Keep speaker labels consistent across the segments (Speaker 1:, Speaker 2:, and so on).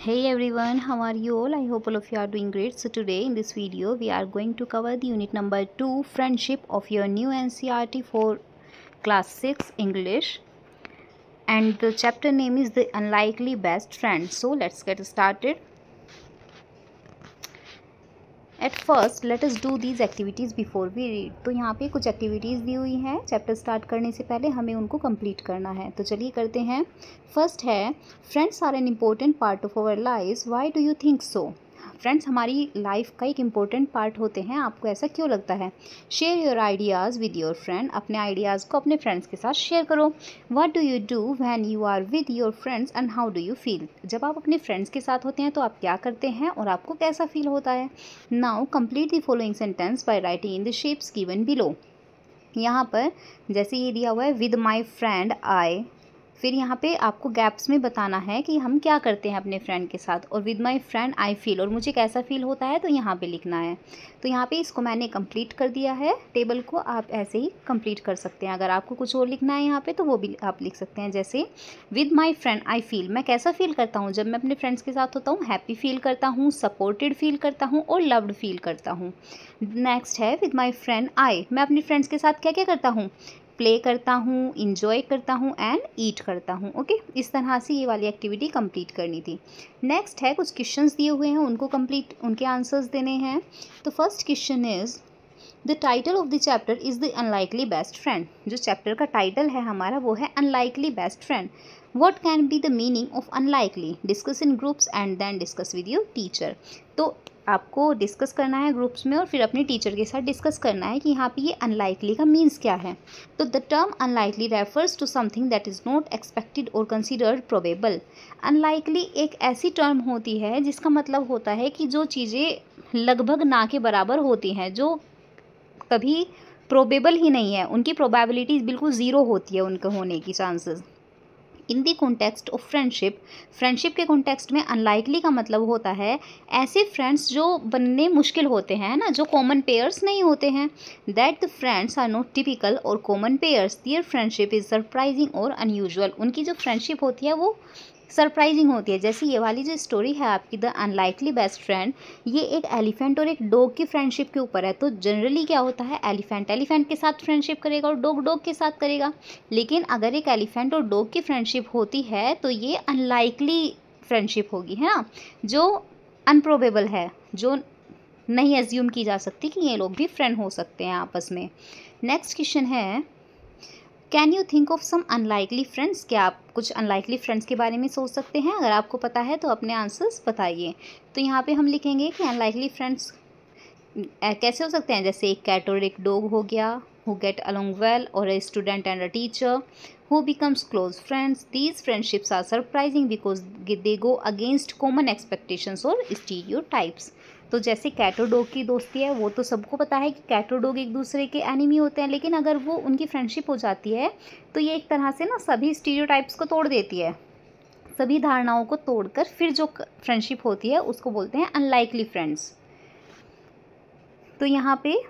Speaker 1: Hey everyone, how are you all? I hope all of you are doing great. So today in this video we are going to cover the unit number 2 friendship of your new NCERT for class 6 English, and the chapter name is the unlikely best friend. So let's get started. At first let us do these activities before we read. तो यहाँ पे कुछ activities दी हुई हैं, chapter start करने से पहले हमें उनको कंप्लीट करना है। तो चलिए करते हैं। फर्स्ट है, friends are an important part of our life, why do you think so? Friends हमारी लाइफ का एक इम्पोर्टेंट पार्ट होते हैं, आपको ऐसा क्यों लगता है? Share your ideas with your friend, अपने आइडियाज़ को अपने फ्रेंड्स के साथ शेयर करो। What do you do when you are with your friends and how do you feel? जब आप अपने फ्रेंड्स के साथ होते हैं तो आप क्या करते हैं और आपको कैसा फील होता है? Now complete the following sentence by writing in the shapes given below. यहाँ पर जैसे ये दिया हुआ है विद माई फ्रेंड आई, फिर यहाँ पे आपको गैप्स में बताना है कि हम क्या करते हैं अपने फ्रेंड के साथ, और with my friend I feel, और मुझे कैसा फील होता है तो यहाँ पे लिखना है। तो यहाँ पे इसको मैंने कंप्लीट कर दिया है, टेबल को आप ऐसे ही कंप्लीट कर सकते हैं। अगर आपको कुछ और लिखना है यहाँ पे तो वो भी आप लिख सकते हैं। जैसे with my friend I feel, मैं कैसा फील करता हूँ जब मैं अपने फ्रेंड्स के साथ होता हूँ? हैप्पी फील करता हूँ, सपोर्टेड फील करता हूँ और लव्ड फील करता हूँ। नेक्स्ट है विद माई फ्रेंड आई, मैं अपने फ्रेंड्स के साथ क्या क्या करता हूँ? प्ले करता हूँ, इंजॉय करता हूँ एंड ईट करता हूँ। ओके, इस तरह से ये वाली एक्टिविटी कंप्लीट करनी थी। नेक्स्ट है, कुछ क्वेश्चंस दिए हुए हैं, उनको कंप्लीट उनके आंसर्स देने हैं। तो first question is the title of the chapter is the unlikely best friend. जो चैप्टर का टाइटल है हमारा वो है unlikely best friend. What can be the meaning of unlikely? Discuss in groups and then discuss with your teacher. तो आपको discuss करना है ग्रुप्स में और फिर अपने टीचर के साथ डिस्कस करना है कि यहाँ पे ये अनलाइकली का मीन्स क्या है। तो the term unlikely refers to something that is not expected और कंसिडर्ड प्रोबेबल। अनलाइकली एक ऐसी टर्म होती है जिसका मतलब होता है कि जो चीज़ें लगभग ना के बराबर होती हैं, जो कभी प्रोबेबल ही नहीं है, उनकी प्रोबेबिलिटी बिल्कुल ज़ीरो होती है उनके होने की chances. In the context of friendship, friendship के कॉन्टेक्स्ट में अनलाइकली का मतलब होता है ऐसे फ्रेंड्स जो बनने मुश्किल होते हैं ना, जो कॉमन पेयर्स नहीं होते हैं। That the friends are not typical और common pairs, there friendship is surprising और अनयूजुअल। उनकी जो फ्रेंडशिप होती है वो सरप्राइजिंग होती है। जैसे ये वाली जो स्टोरी है आपकी द अनलाइकली बेस्ट फ्रेंड, ये एक एलिफेंट और एक डॉग की फ्रेंडशिप के ऊपर है। तो जनरली क्या होता है, एलिफेंट एलिफेंट के साथ फ्रेंडशिप करेगा और डॉग डॉग के साथ करेगा। लेकिन अगर एक एलिफेंट और डॉग की फ्रेंडशिप होती है तो ये अनलाइकली फ्रेंडशिप होगी, है ना, जो अनप्रोबेबल है, जो नहीं एज्यूम की जा सकती कि ये लोग भी फ्रेंड हो सकते हैं आपस में। नेक्स्ट क्वेश्चन है, can you think of some unlikely friends? क्या आप कुछ अनलाइकली फ्रेंड्स के बारे में सोच सकते हैं? अगर आपको पता है तो अपने आंसर्स बताइए। तो यहाँ पे हम लिखेंगे कि अनलाइकली फ्रेंड्स कैसे हो सकते हैं। जैसे एक कैट और एक डॉग हो गया, हु गेट अलोंग वेल, और a student and a teacher who becomes close friends. These friendships are surprising because they go against common expectations और स्टीरियोटाइप्स। तो जैसे कैट और डॉग की दोस्ती है, वो तो सबको पता है कि कैट और डॉग एक दूसरे के एनिमी होते हैं, लेकिन अगर वो उनकी फ्रेंडशिप हो जाती है तो ये एक तरह से ना सभी स्टीरियोटाइप्स को तोड़ देती है, सभी धारणाओं को तोड़कर फिर जो फ्रेंडशिप होती है उसको बोलते हैं अनलाइकली फ्रेंड्स। तो यहाँ पे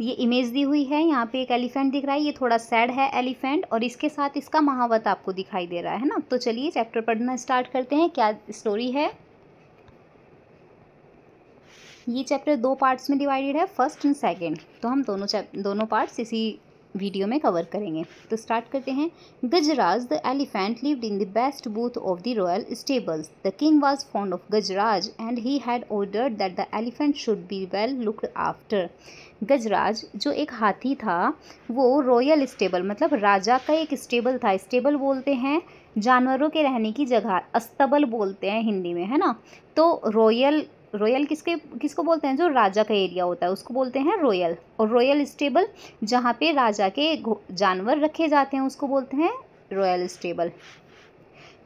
Speaker 1: ये इमेज दी हुई है, यहाँ पे एक एलिफेंट दिख रहा है, ये थोड़ा सैड है एलिफेंट, और इसके साथ इसका महावत आपको दिखाई दे रहा है ना। तो चलिए चैप्टर पढ़ना स्टार्ट करते हैं, क्या स्टोरी है। ये चैप्टर 2 पार्ट्स में डिवाइडेड है, फर्स्ट एंड सेकंड। तो हम दोनों पार्ट्स इसी वीडियो में कवर करेंगे। तो स्टार्ट करते हैं। Gajraj the elephant lived in the best booth of the royal stables. The king was fond of Gajraj and he had ordered that the elephant should be well looked after. Gajraj जो एक हाथी था वो रॉयल स्टेबल, मतलब राजा का एक स्टेबल था। Stable बोलते हैं जानवरों के रहने की जगह, अस्तबल बोलते हैं हिंदी में, है ना। तो रॉयल किसको बोलते हैं? जो राजा का एरिया होता है उसको बोलते हैं रॉयल, और रॉयल स्टेबल जहाँ पे राजा के जानवर रखे जाते हैं उसको बोलते हैं रॉयल स्टेबल।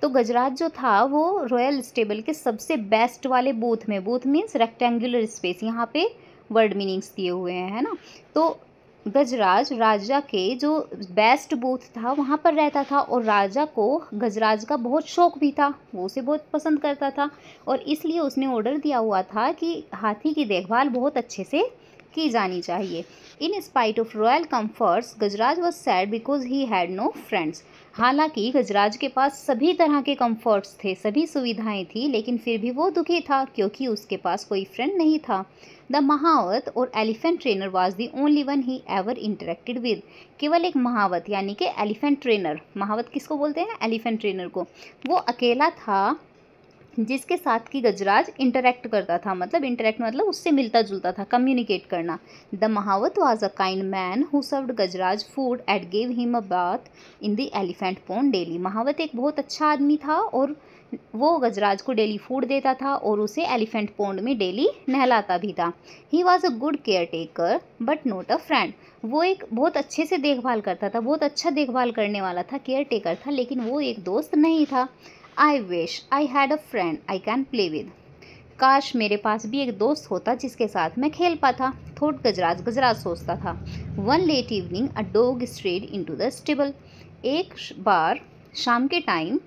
Speaker 1: तो गजराज जो था वो रॉयल स्टेबल के सबसे बेस्ट वाले बूथ में, बूथ मीन्स रेक्टेंगुलर स्पेस, यहाँ पे वर्ड मीनिंग्स दिए हुए हैं, है ना। तो गजराज राजा के जो बेस्ट बूथ था वहाँ पर रहता था, और राजा को गजराज का बहुत शौक भी था, वो उसे बहुत पसंद करता था, और इसलिए उसने ऑर्डर दिया हुआ था कि हाथी की देखभाल बहुत अच्छे से की जानी चाहिए। In spite of royal comforts Gajraj was sad because he had no friends. हालांकि गजराज के पास सभी तरह के कम्फर्ट्स थे, सभी सुविधाएं थी, लेकिन फिर भी वो दुखी था क्योंकि उसके पास कोई फ्रेंड नहीं था। द महावत और elephant trainer was the only one he ever interacted with. केवल एक महावत यानी कि एलिफेंट ट्रेनर, महावत किसको बोलते हैं? एलिफेंट ट्रेनर को। वो अकेला था जिसके साथ कि गजराज इंटरेक्ट करता था, मतलब इंटरेक्ट मतलब उससे मिलता जुलता था, कम्युनिकेट करना। The mahout was a kind man who served Gajraj food and gave him a bath in the elephant pond daily. महावत एक बहुत अच्छा आदमी था और वो गजराज को डेली फूड देता था और उसे एलिफेंट पोंड में डेली नहलाता भी था। He was a good care taker but not a friend. वो एक बहुत अच्छे से देखभाल करता था, बहुत अच्छा देखभाल करने वाला था, केयर टेकर था, लेकिन वो एक दोस्त नहीं था। I wish I had a friend I can play with. काश मेरे पास भी एक दोस्त होता जिसके साथ मैं खेल पाता, थोट गजराज। गजराज सोचता था। One late evening a dog strayed into the stable. एक बार शाम के टाइम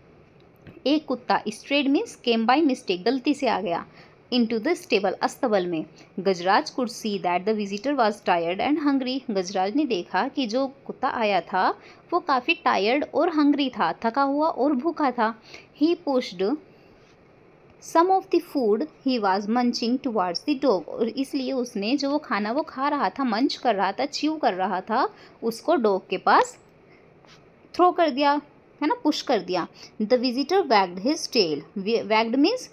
Speaker 1: एक कुत्ता, strayed means came by mistake, गलती से आ गया, इनटू द स्टेबल, अस्तबल में। Gajraj could see that the visitor was tired and hungry. Gajraj ने देखा कि जो कुत्ता आया था वो काफ़ी टायर्ड और हंग्री था, थका हुआ और भूखा था। He pushed some of the food he was munching towards the dog. और इसलिए उसने जो वो खाना वो खा रहा था, मंच कर रहा था, च्यू कर रहा था, उसको डॉग के पास थ्रो कर दिया, है ना, पुश कर दिया। The visitor wagged his tail. Wagged means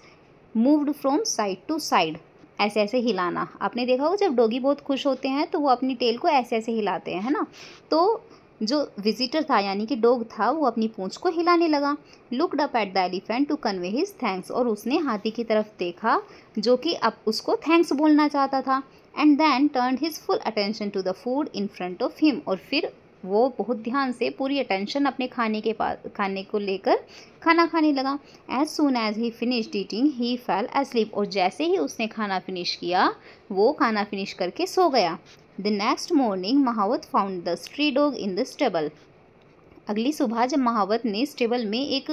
Speaker 1: moved from side to side, ऐसे ऐसे हिलाना। आपने देखा होगा जब डॉगी बहुत खुश होते हैं तो वो अपनी टेल को ऐसे ऐसे हिलाते हैं, है ना। तो जो विजिटर था यानी कि डॉग था वो अपनी पूंछ को हिलाने लगा। Looked up at the elephant to convey his thanks. और उसने हाथी की तरफ देखा जो कि अब उसको थैंक्स बोलना चाहता था। And then turn his full attention to the food in front of him. और फिर वो बहुत ध्यान से पूरी अटेंशन अपने खाने को लेकर खाना खाने लगा। As soon as he finished eating he fell asleep. और जैसे ही उसने खाना फिनिश किया वो खाना फिनिश करके सो गया। The next morning mahout found the stray dog in the stable. अगली सुबह जब महावत ने स्टेबल में एक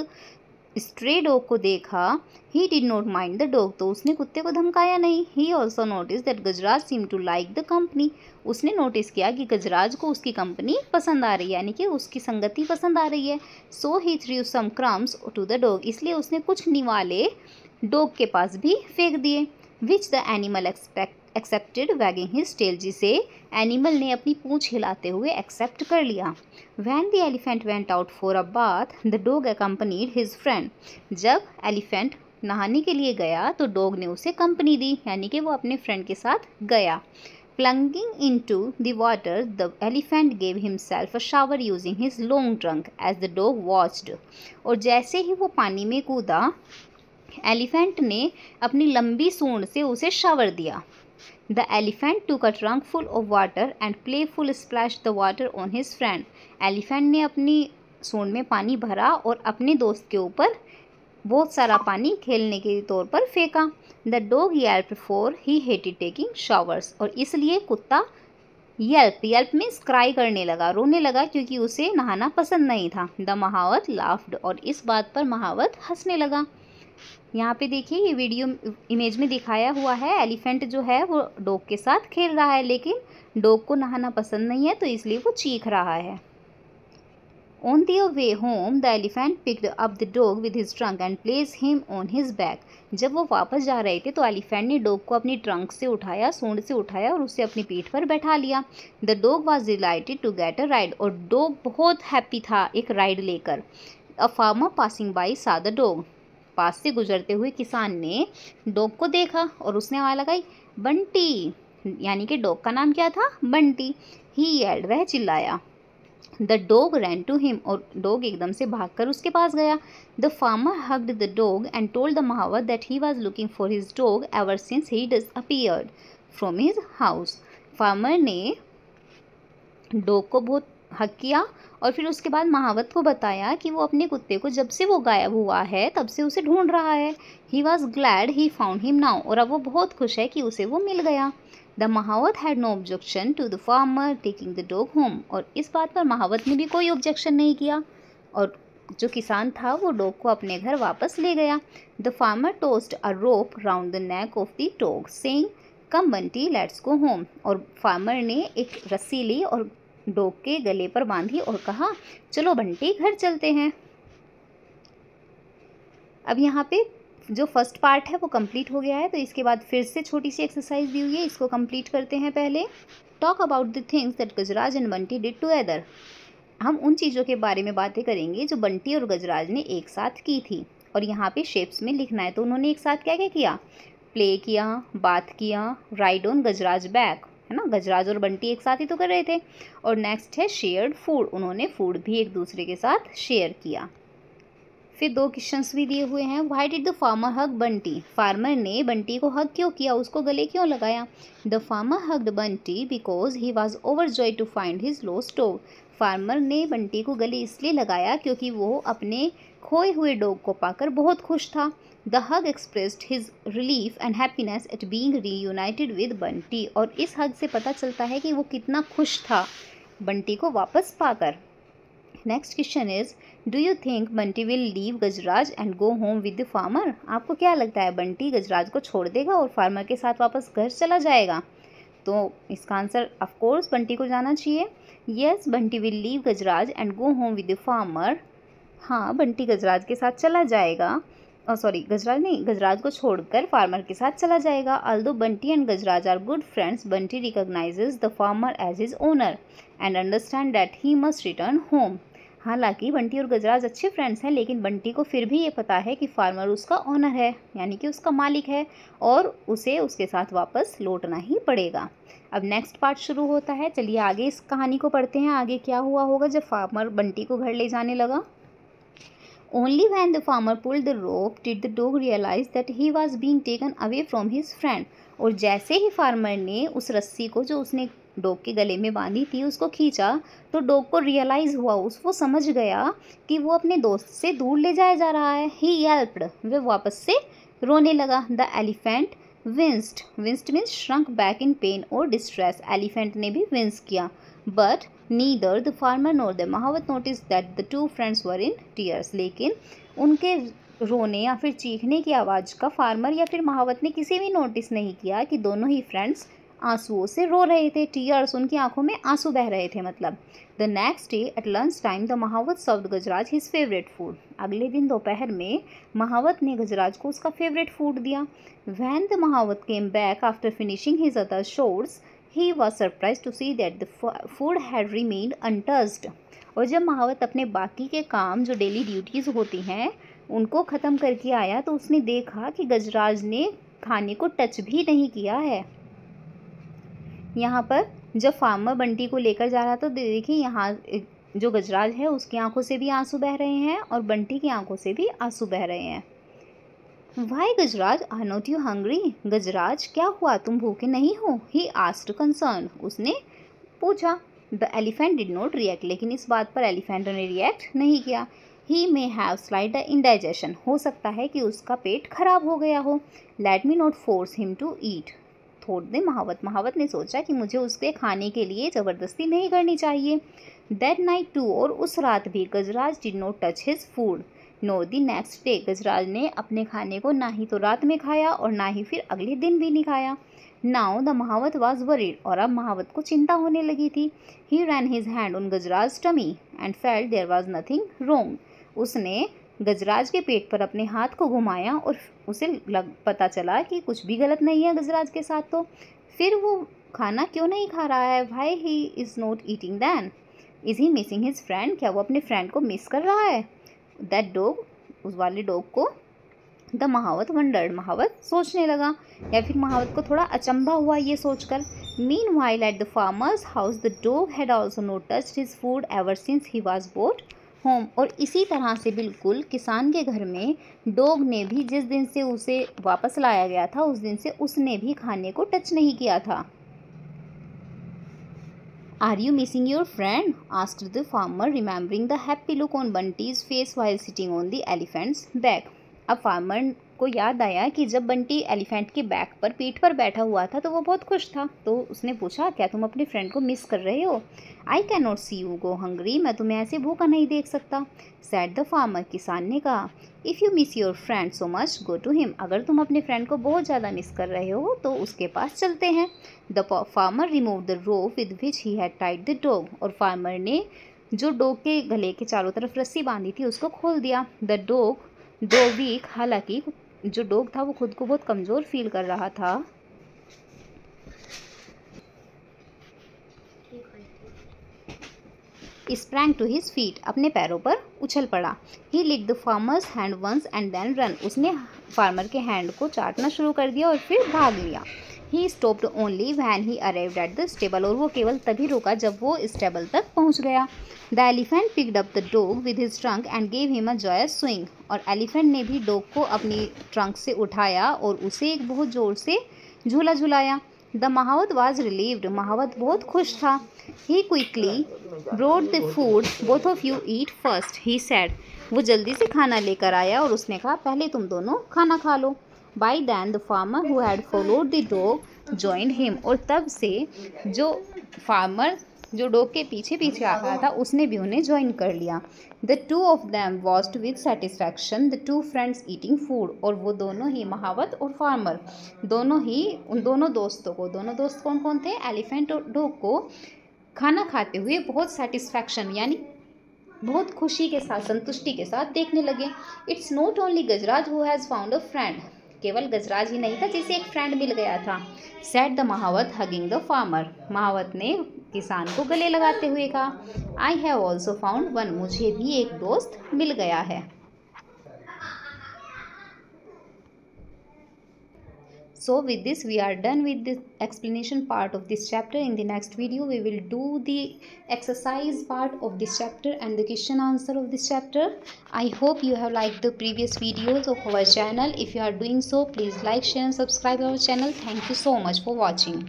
Speaker 1: स्ट्रे डॉग को देखा, he did not mind the dog, तो उसने कुत्ते को धमकाया नहीं। He also notice that Gajraj seem to like the company. उसने नोटिस किया कि गजराज को उसकी कंपनी पसंद आ रही है, यानी कि उसकी संगति पसंद आ रही है। So he threw some crumbs to the dog. इसलिए उसने कुछ निवाले डॉग के पास भी फेंक दिए। Which the animal accepted wagging his tail. जिसे एनिमल ने अपनी पूंछ हिलाते हुए एक्सेप्ट कर लिया। When the elephant went out for a bath, the dog accompanied his friend. जब एलिफेंट नहाने के लिए गया तो डॉग ने उसे कंपनी दी, यानी कि वो अपने फ्रेंड के साथ गया। Plunging into the water, the elephant gave himself a shower using his long trunk as the dog watched. और जैसे ही वो पानी में कूदा, एलिफेंट ने अपनी लंबी सूंड से उसे शावर दिया। The elephant took a trunk full of water and playful splashed the water on his friend. Elephant ने अपनी सूंड में पानी भरा और अपने दोस्त के ऊपर बहुत सारा पानी खेलने के तौर पर फेंका। The dog yelped for he hated taking showers. और इसलिए कुत्ता yelp मीन्स क्राई करने लगा, रोने लगा, क्योंकि उसे नहाना पसंद नहीं था। The महावत laughed. और इस बात पर महावत हंसने लगा। यहाँ पे देखिए ये वीडियो इमेज में दिखाया हुआ है, एलिफेंट जो है वो डॉग के साथ खेल रहा है, लेकिन डॉग को नहाना पसंद नहीं है तो इसलिए वो चीख रहा है। On their way home, the elephant picked up the dog with his trunk and placed him on his back. जब वो वापस जा रहे थे तो एलिफेंट ने डॉग को अपनी ट्रंक से उठाया, सूंड से उठाया और उसे अपनी पीठ पर बैठा लिया। The dog was delighted to get a ride. और डॉग बहुत हैप्पी था एक राइड लेकर। A farmer passing by saw the dog. पास से गुजरते हुए किसान ने डॉग को देखा और उसने आवाज़ लगाई, बंटी, यानी कि डॉग का नाम क्या था? बंटी। ही येल्ड, वह चिल्लाया। The dog ran to him, और डॉग एकदम से भागकर उसके पास गया। The farmer hugged the dog and told the mahout that he was looking for his dog ever since he disappeared from his house. Farmer ने डॉग को बहुत हक किया और फिर उसके बाद महावत को बताया कि वो अपने कुत्ते को जब से वो गायब हुआ है तब से उसे ढूंढ रहा है। He was glad he found him now, और अब वो बहुत खुश है कि उसे वो मिल गया। The mahout had no objection to the farmer taking the dog home. और इस बात पर महावत ने भी कोई ऑब्जेक्शन नहीं किया और जो किसान था वो डॉग को अपने घर वापस ले गया। The farmer tossed a rope round the neck of the dog saying come Bunty let's go home. और फार्मर ने एक रस्सी ली और डॉग के गले पर बांधी और कहा चलो बंटी घर चलते हैं। अब यहाँ पे जो फर्स्ट पार्ट है वो कंप्लीट हो गया है, तो इसके बाद फिर से छोटी सी एक्सरसाइज दी हुई है, इसको कंप्लीट करते हैं। पहले talk about the things that Gajraj and Bunty did together. हम उन चीज़ों के बारे में बातें करेंगे जो बंटी और गजराज ने एक साथ की थी, और यहाँ पे शेप्स में लिखना है। तो उन्होंने एक साथ क्या क्या किया, प्ले किया, बात किया, राइड ऑन गजराज बैक, है ना, गजराज और बंटी एक साथ ही तो कर रहे थे। और नेक्स्ट है शेयर्ड फूड, उन्होंने फूड भी एक दूसरे के साथ शेयर किया। फिर दो क्वेश्चंस भी दिए हुए हैं। Why did the farmer hug Bunty, farmer ने बंटी को हग क्यों किया, उसको गले क्यों लगाया। The farmer hugged Bunty because he was overjoy to find his lost dog. Farmer ने बंटी को गले इसलिए लगाया क्योंकि वो अपने खोए हुए डॉग को पाकर बहुत खुश था। The hug expressed his relief and happiness eight being reunited with Bunty. और इस हग से पता चलता है कि वो कितना खुश था बंटी को वापस पाकर। Next question is do you think Bunty will leave Gajraj and go home with the farmer. आपको क्या लगता है बंटी गजराज को छोड़ देगा और फार्मर के साथ वापस घर चला जाएगा। तो इसका आंसर ऑफ कोर्स बंटी को जाना चाहिए। Yes Bunty will leave Gajraj and go home with the farmer. हाँ, बंटी गजराज के साथ चला जाएगा, गजराज नहीं, गजराज को छोड़कर फार्मर के साथ चला जाएगा। Although Bunty and Gajraj are good friends, Bunty recognizes the farmer as his owner and understand that he must return home. हालांकि बंटी और गजराज अच्छे फ्रेंड्स हैं, लेकिन बंटी को फिर भी ये पता है कि फार्मर उसका ओनर है, यानी कि उसका मालिक है, और उसे उसके साथ वापस लौटना ही पड़ेगा। अब नेक्स्ट पार्ट शुरू होता है। चलिए आगे इस कहानी को पढ़ते हैं। आगे क्या हुआ होगा जब फार्मर बंटी को घर ले जाने लगा। Only when the farmer pulled the rope did the dog realize that he was being taken away from his friend। और जैसे ही फार्मर ने उस रस्सी को जो उसने डॉग के गले में बांधी थी उसको खींचा, तो डॉग को रियलाइज़ हुआ, वो समझ गया कि वो अपने दोस्त से दूर ले जाया जा रहा है। ही येल्प्ड, वह वापस से रोने लगा। The elephant winced, winced means shrank back in pain और डिस्ट्रेस। एलिफेंट ने भी विंस किया। But neither the farmer nor the mahout notice that the two friends were in tears. लेकिन उनके रोने या फिर चीखने की आवाज़ का फार्मर या फिर महावत ने किसी भी नोटिस नहीं किया कि दोनों ही फ्रेंड्स आंसुओं से रो रहे थे। टीयर्स, उनकी आंखों में आंसू बह रहे थे मतलब। The next day at lunch time the mahavat served Gajraj his favourite food. अगले दिन दोपहर में महावत ने गजराज को उसका फेवरेट फूड दिया। When the mahavat came back after finishing his other chores he was surprised to see that the food had remained untouched। और जब महावत अपने बाकी के काम जो डेली ड्यूटीज़ होती हैं उनको ख़त्म करके आया, तो उसने देखा कि गजराज ने खाने को टच भी नहीं किया है। यहाँ पर जब फार्मर बंटी को लेकर जा रहा था, तो देखिए यहाँ जो गजराज है उसकी आंखों से भी आंसू बह रहे हैं और बंटी की आंखों से भी आंसू बह रहे हैं। Why Gajraj are not you hungry, Gajraj क्या हुआ, तुम भूखे नहीं हो। ही आस्क्ड कंसर्न, उसने पूछा। The elephant did not react, लेकिन इस बात पर एलिफेंट ने रिएक्ट नहीं किया। ही मे हैव स्लाइड इंडाइजेशन, हो सकता है कि उसका पेट खराब हो गया हो। Let me not force him to eat, thought the mahavat, महावत ने सोचा कि मुझे उसके खाने के लिए ज़बरदस्ती नहीं करनी चाहिए। दैट नाइट टू, और उस रात भी Gajraj did not touch his food no the next day. Gajraj ने अपने खाने को ना ही तो रात में खाया और ना ही फिर अगले दिन भी नहीं खाया। Now the mahavat was worried, और अब महावत को चिंता होने लगी थी। He ran his hand on Gajraj tummy and felt there was nothing wrong. उसने गजराज के पेट पर अपने हाथ को घुमाया और उसे पता चला कि कुछ भी गलत नहीं है गजराज के साथ। तो फिर वो खाना क्यों नहीं खा रहा है। Why he is not eating than, is he missing his friend, क्या वो अपने फ्रेंड को मिस कर रहा है। दैट डॉग, उस वाले डॉग को। द महावत वंडर्ड, महावत सोचने लगा या फिर महावत को थोड़ा अचंभा हुआ ये सोचकर। Mean while at the farmers house the dog had also not touched his food ever since he was boat home. और इसी तरह से बिल्कुल किसान के घर में डॉग ने भी जिस दिन से उसे वापस लाया गया था उस दिन से उसने भी खाने को टच नहीं किया था। Are you missing your friend? asked the farmer, remembering the happy look on Bunty's face while sitting on the elephant's back. अब फार्मर को याद आया कि जब बंटी एलिफेंट के बैक पर पीठ पर बैठा हुआ था तो वो बहुत खुश था। तो उसने पूछा, क्या तुम अपने फ्रेंड को मिस कर रहे हो? I can not see you go hungry, मैं तुम्हें ऐसे भूखा नहीं देख सकता। सैड द फार्मर, किसान ने कहा। If you miss your friend so much go to him, अगर तुम अपने फ्रेंड को बहुत ज़्यादा मिस कर रहे हो तो उसके पास चलते हैं। The farmer remove the rope with which he had tied the dog, और फार्मर ने जो डॉग के गले के चारों तरफ रस्सी बांधी थी उसको खोल दिया। द डॉग दो वीक, हालांकि जो डॉग था वो खुद को बहुत कमज़ोर फील कर रहा था, स्प्रैंग टू हिज फीट, अपने पैरों पर उछल पड़ा। He lick the farmer's hand once and then run, उसने फार्मर के हैंड को चाटना शुरू कर दिया और फिर भाग लिया। He stopped only when he arrived at the stable, और वो केवल तभी रुका जब वो स्टेबल तक पहुंच गया। The elephant picked up the dog with his trunk and gave him a joyous swing, और एलिफेंट ने भी डॉग को अपनी ट्रंक से उठाया और उसे एक बहुत ज़ोर से झूला झुलाया। द महावत वॉज रिलीव्ड, महावत बहुत खुश था। He quickly brought the food, both of you eat first he said, वो जल्दी से खाना लेकर आया और उसने कहा, पहले तुम दोनों खाना खा लो। By then the farmer who had followed the dog joined him, और तब से जो फार्मर जो डॉग के पीछे पीछे आ रहा था उसने भी उन्हें ज्वाइन कर लिया। The two of them watched with satisfaction the two friends eating food, और वो दोनों ही, महावत और फार्मर, दोनों ही उन दोनों दोस्तों को, दोनों दोस्त कौन कौन थे, एलिफेंट और डॉग को खाना खाते हुए बहुत सेटिस्फैक्शन यानी बहुत खुशी के साथ, संतुष्टि के साथ देखने लगे। It's not only Gajraj who has found a friend, केवल गजराज ही नहीं था जिसे एक फ्रेंड मिल गया था। Said the mahavat hugging the farmer, महावत ने किसान को गले लगाते हुए कहा। I have also found one, मुझे भी एक दोस्त मिल गया है। So with this we are done with the explanation part of this chapter. In the next video we will do the exercise part of this chapter and the question answer of this chapter. I hope you have liked the previous videos of our channel. If you are doing so, please like, share and subscribe our channel. Thank you so much for watching.